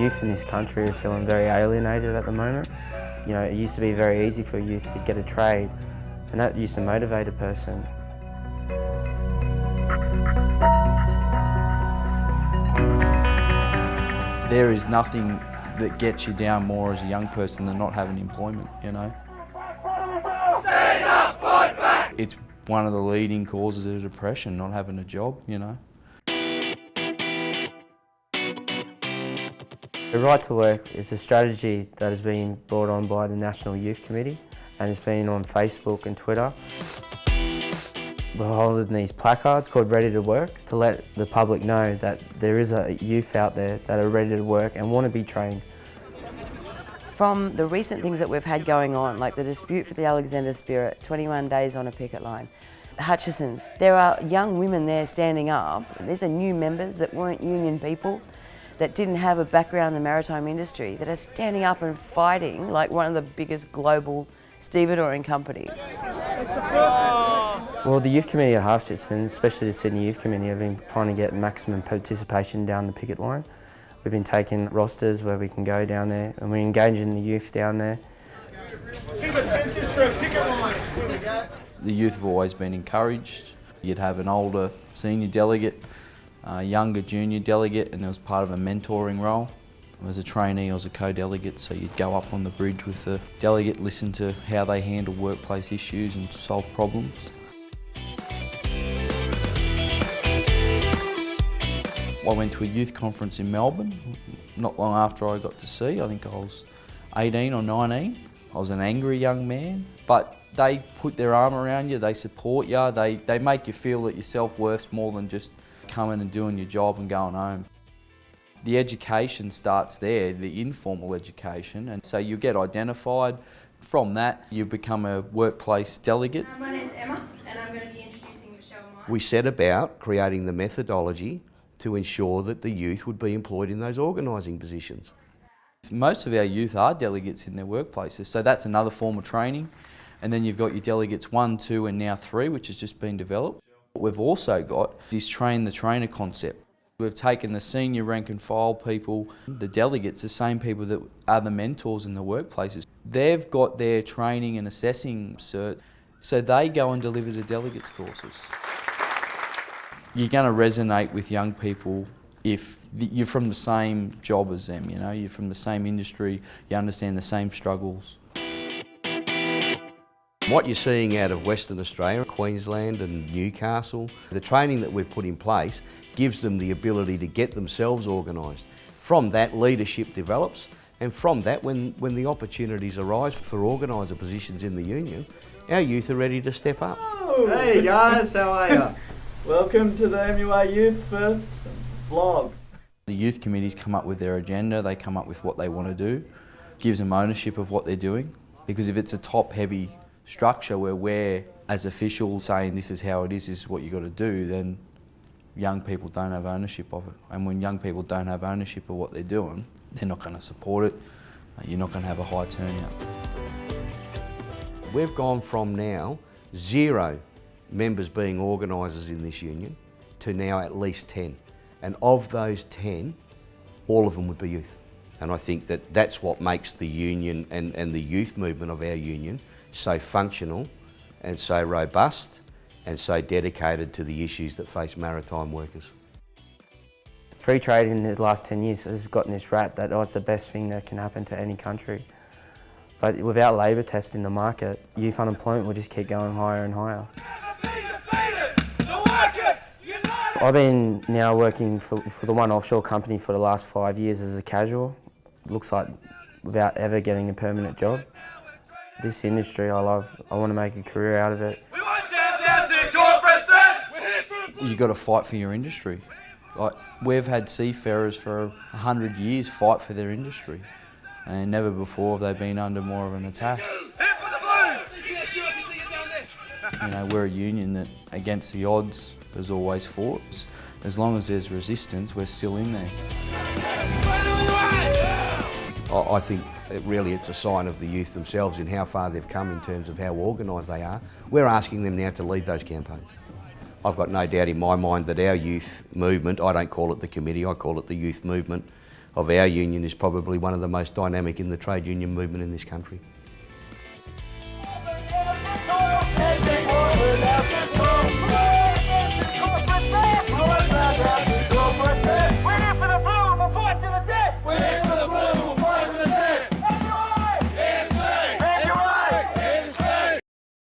youth in this country are feeling very alienated at the moment. You know, it used to be very easy for youth to get a trade, and that used to motivate a person. There is nothing that gets you down more as a young person than not having employment, you know. Stand up, fight back! It's one of the leading causes of depression, not having a job, you know. The Right to Work is a strategy that has been brought on by the National Youth Committee, and it's been on Facebook and Twitter. We're holding these placards called Ready to Work to let the public know that there is a youth out there that are ready to work and want to be trained. From the recent things that we've had going on, like the dispute for the Alexander Spirit, 21 days on a picket line, Hutchison's, there are young women there standing up. These are new members that weren't union people, that didn't have a background in the maritime industry, that are standing up and fighting like one of the biggest global stevedoring companies. Well, the Youth Committee at Hutchinson, especially the Sydney Youth Committee, have been trying to get maximum participation down the picket line. We've been taking rosters where we can go down there, and we're engaging the youth down there. The youth have always been encouraged. You'd have an older senior delegate, a younger junior delegate, and it was part of a mentoring role. I was a trainee, I was a co-delegate, so you'd go up on the bridge with the delegate, listen to how they handle workplace issues and solve problems. I went to a youth conference in Melbourne not long after I got to sea. I think I was 18 or 19. I was an angry young man, but they put their arm around you, they support you, they make you feel that your self-worth's more than just coming and doing your job and going home. The education starts there, the informal education, and so you get identified. From that, you become a workplace delegate. My name's Emma, and I'm going to be introducing Michelle and Mike. We set about creating the methodology to ensure that the youth would be employed in those organising positions. Most of our youth are delegates in their workplaces, so that's another form of training. And then you've got your delegates 1, 2 and now 3, which has just been developed. What we've also got is train the trainer concept. We've taken the senior rank and file people, the delegates, the same people that are the mentors in the workplaces. They've got their training and assessing certs, so they go and deliver the delegates courses. You're going to resonate with young people if you're from the same job as them, you know, you're from the same industry, you understand the same struggles. What you're seeing out of Western Australia, Queensland and Newcastle, the training that we've put in place gives them the ability to get themselves organised. From that, leadership develops, and from that, when the opportunities arise for organiser positions in the union, our youth are ready to step up. Hey guys, how are you? Welcome to the MUA Youth First vlog. The youth committees come up with their agenda, they come up with what they want to do, gives them ownership of what they're doing, because if it's a top-heavy structure where we're, as officials, saying this is how it is, this is what you've got to do, then young people don't have ownership of it. And when young people don't have ownership of what they're doing, they're not going to support it, you're not going to have a high turnout. We've gone from now 0 members being organisers in this union to now at least 10. And of those 10, all of them would be youth. And I think that that's what makes the union and the youth movement of our union so functional and so robust and so dedicated to the issues that face maritime workers. Free trade in the last 10 years has gotten this rap that it's the best thing that can happen to any country. But without labour testing the market, youth unemployment will just keep going higher and higher. I've been now working for the one offshore company for the last 5 years as a casual. Looks like without ever getting a permanent job. This industry I love. I want to make a career out of it. You've got to fight for your industry. Like, we've had seafarers for 100 years fight for their industry, and never before have they been under more of an attack. You know, we're a union that, against the odds, has always fought. As long as there's resistance, we're still in there. I think it's a sign of the youth themselves in how far they've come in terms of how organised they are. We're asking them now to lead those campaigns. I've got no doubt in my mind that our youth movement, I don't call it the committee, I call it the youth movement, of our union is probably one of the most dynamic in the trade union movement in this country.